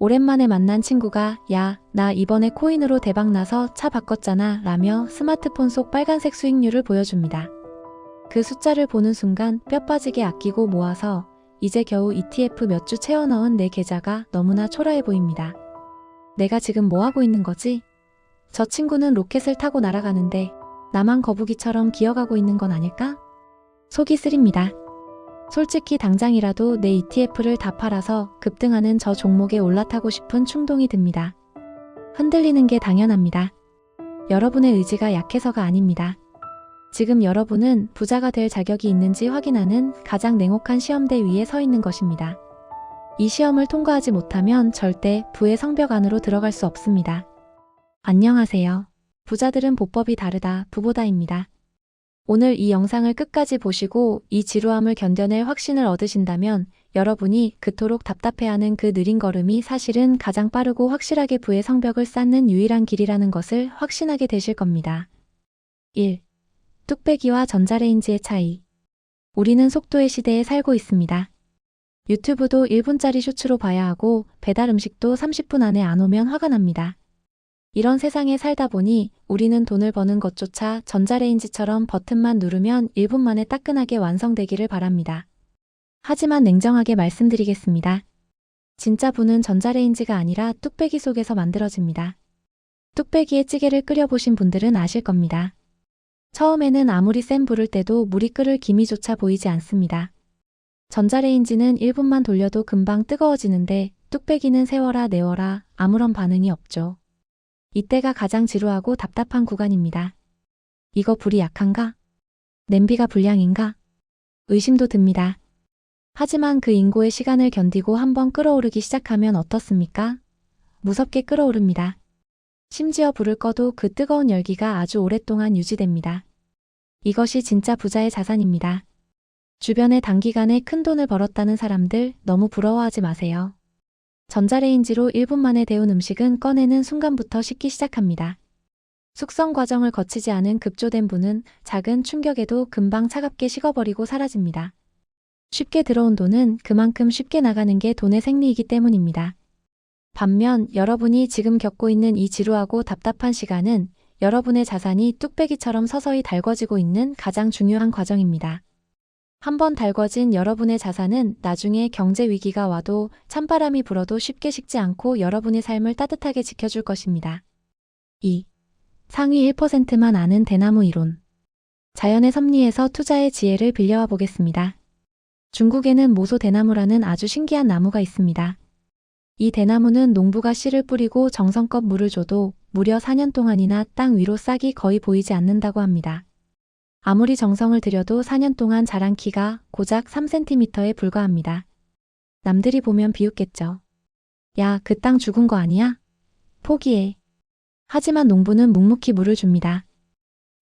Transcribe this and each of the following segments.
오랜만에 만난 친구가 야, 나 이번에 코인으로 대박나서 차 바꿨잖아 라며 스마트폰 속 빨간색 수익률을 보여줍니다. 그 숫자를 보는 순간 뼈 빠지게 아끼고 모아서 이제 겨우 ETF 몇 주 채워 넣은 내 계좌가 너무나 초라해 보입니다. 내가 지금 뭐 하고 있는 거지? 저 친구는 로켓을 타고 날아가는데 나만 거북이처럼 기어가고 있는 건 아닐까? 속이 쓰립니다. 솔직히 당장이라도 내 ETF를 다 팔아서 급등하는 저 종목에 올라타고 싶은 충동이 듭니다. 흔들리는 게 당연합니다. 여러분의 의지가 약해서가 아닙니다. 지금 여러분은 부자가 될 자격이 있는지 확인하는 가장 냉혹한 시험대 위에 서 있는 것입니다. 이 시험을 통과하지 못하면 절대 부의 성벽 안으로 들어갈 수 없습니다. 안녕하세요. 부자들은 보법이 다르다 부보다입니다. 오늘 이 영상을 끝까지 보시고 이 지루함을 견뎌낼 확신을 얻으신다면 여러분이 그토록 답답해하는 그 느린 걸음이 사실은 가장 빠르고 확실하게 부의 성벽을 쌓는 유일한 길이라는 것을 확신하게 되실 겁니다. 1. 뚝배기와 전자레인지의 차이. 우리는 속도의 시대에 살고 있습니다. 유튜브도 1분짜리 쇼츠로 봐야 하고 배달 음식도 30분 안에 안 오면 화가 납니다. 이런 세상에 살다 보니 우리는 돈을 버는 것조차 전자레인지처럼 버튼만 누르면 1분 만에 따끈하게 완성되기를 바랍니다. 하지만 냉정하게 말씀드리겠습니다. 진짜 부는 전자레인지가 아니라 뚝배기 속에서 만들어집니다. 뚝배기에 찌개를 끓여보신 분들은 아실 겁니다. 처음에는 아무리 센 불을 때도 물이 끓을 기미조차 보이지 않습니다. 전자레인지는 1분만 돌려도 금방 뜨거워지는데 뚝배기는 세워라 내워라 아무런 반응이 없죠. 이때가 가장 지루하고 답답한 구간입니다. 이거 불이 약한가? 냄비가 불량인가? 의심도 듭니다. 하지만 그 인고의 시간을 견디고 한번 끓어오르기 시작하면 어떻습니까? 무섭게 끓어오릅니다. 심지어 불을 꺼도 그 뜨거운 열기가 아주 오랫동안 유지됩니다. 이것이 진짜 부자의 자산입니다. 주변에 단기간에 큰 돈을 벌었다는 사람들 너무 부러워하지 마세요. 전자레인지로 1분 만에 데운 음식은 꺼내는 순간부터 식기 시작합니다. 숙성 과정을 거치지 않은 급조된 부는 작은 충격에도 금방 차갑게 식어버리고 사라집니다. 쉽게 들어온 돈은 그만큼 쉽게 나가는 게 돈의 생리이기 때문입니다. 반면 여러분이 지금 겪고 있는 이 지루하고 답답한 시간은 여러분의 자산이 뚝배기처럼 서서히 달궈지고 있는 가장 중요한 과정입니다. 한번 달궈진 여러분의 자산은 나중에 경제 위기가 와도 찬바람이 불어도 쉽게 식지 않고 여러분의 삶을 따뜻하게 지켜줄 것입니다. 2. 상위 1%만 아는 대나무 이론. 자연의 섭리에서 투자의 지혜를 빌려와 보겠습니다. 중국에는 모소 대나무라는 아주 신기한 나무가 있습니다. 이 대나무는 농부가 씨를 뿌리고 정성껏 물을 줘도 무려 4년 동안이나 땅 위로 싹이 거의 보이지 않는다고 합니다. 아무리 정성을 들여도 4년 동안 자란 키가 고작 3cm에 불과합니다. 남들이 보면 비웃겠죠. 야, 그 땅 죽은 거 아니야? 포기해. 하지만 농부는 묵묵히 물을 줍니다.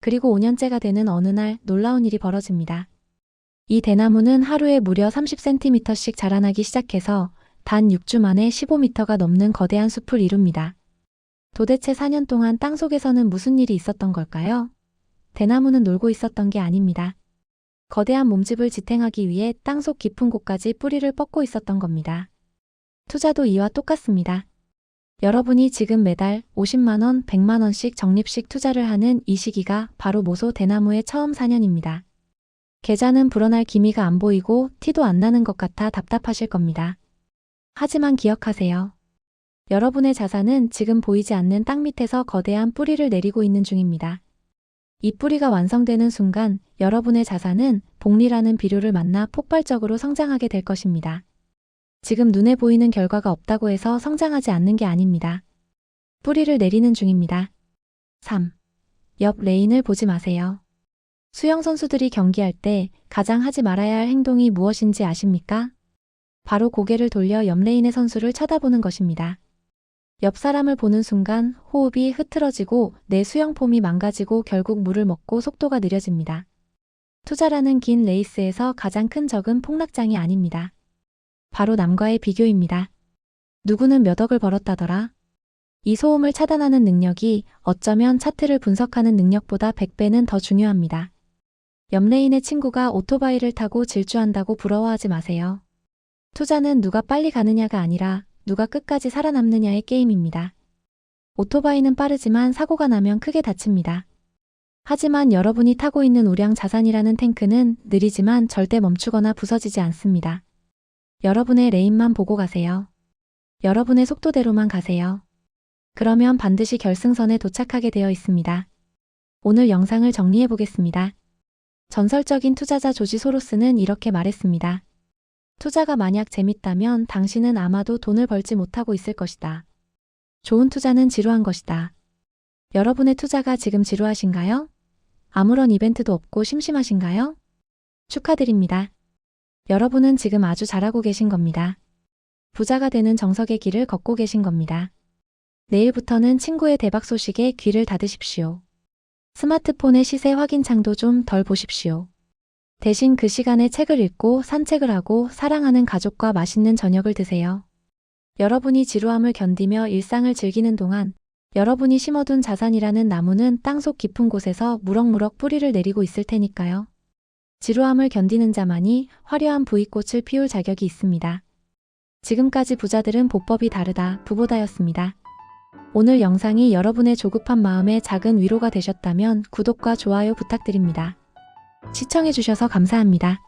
그리고 5년째가 되는 어느 날 놀라운 일이 벌어집니다. 이 대나무는 하루에 무려 30cm씩 자라나기 시작해서 단 6주 만에 15m가 넘는 거대한 숲을 이룹니다. 도대체 4년 동안 땅속에서는 무슨 일이 있었던 걸까요? 대나무는 놀고 있었던 게 아닙니다. 거대한 몸집을 지탱하기 위해 땅속 깊은 곳까지 뿌리를 뻗고 있었던 겁니다. 투자도 이와 똑같습니다. 여러분이 지금 매달 50만원, 100만원씩 적립식 투자를 하는 이 시기가 바로 모소 대나무의 처음 4년입니다. 계좌는 불어날 기미가 안 보이고 티도 안 나는 것 같아 답답하실 겁니다. 하지만 기억하세요. 여러분의 자산은 지금 보이지 않는 땅 밑에서 거대한 뿌리를 내리고 있는 중입니다. 이 뿌리가 완성되는 순간 여러분의 자산은 복리라는 비료를 만나 폭발적으로 성장하게 될 것입니다. 지금 눈에 보이는 결과가 없다고 해서 성장하지 않는 게 아닙니다. 뿌리를 내리는 중입니다. 3. 옆 레인을 보지 마세요. 수영 선수들이 경기할 때 가장 하지 말아야 할 행동이 무엇인지 아십니까? 바로 고개를 돌려 옆 레인의 선수를 쳐다보는 것입니다. 옆 사람을 보는 순간 호흡이 흐트러지고 내 수영폼이 망가지고 결국 물을 먹고 속도가 느려집니다. 투자라는 긴 레이스에서 가장 큰 적은 폭락장이 아닙니다. 바로 남과의 비교입니다. 누구는 몇 억을 벌었다더라? 이 소음을 차단하는 능력이 어쩌면 차트를 분석하는 능력보다 100배는 더 중요합니다. 옆 레인의 친구가 오토바이를 타고 질주한다고 부러워하지 마세요. 투자는 누가 빨리 가느냐가 아니라 누가 끝까지 살아남느냐의 게임입니다. 오토바이는 빠르지만 사고가 나면 크게 다칩니다. 하지만 여러분이 타고 있는 우량 자산이라는 탱크는 느리지만 절대 멈추거나 부서지지 않습니다. 여러분의 레인만 보고 가세요. 여러분의 속도대로만 가세요. 그러면 반드시 결승선에 도착하게 되어 있습니다. 오늘 영상을 정리해 보겠습니다. 전설적인 투자자 조지 소로스는 이렇게 말했습니다. 투자가 만약 재밌다면 당신은 아마도 돈을 벌지 못하고 있을 것이다. 좋은 투자는 지루한 것이다. 여러분의 투자가 지금 지루하신가요? 아무런 이벤트도 없고 심심하신가요? 축하드립니다. 여러분은 지금 아주 잘하고 계신 겁니다. 부자가 되는 정석의 길을 걷고 계신 겁니다. 내일부터는 친구의 대박 소식에 귀를 닫으십시오. 스마트폰의 시세 확인창도 좀 덜 보십시오. 대신 그 시간에 책을 읽고 산책을 하고 사랑하는 가족과 맛있는 저녁을 드세요. 여러분이 지루함을 견디며 일상을 즐기는 동안 여러분이 심어둔 자산이라는 나무는 땅속 깊은 곳에서 무럭무럭 뿌리를 내리고 있을 테니까요. 지루함을 견디는 자만이 화려한 부익꽃을 피울 자격이 있습니다. 지금까지 부자들은 보법이 다르다 부보다였습니다. 오늘 영상이 여러분의 조급한 마음에 작은 위로가 되셨다면 구독과 좋아요 부탁드립니다. 시청해주셔서 감사합니다.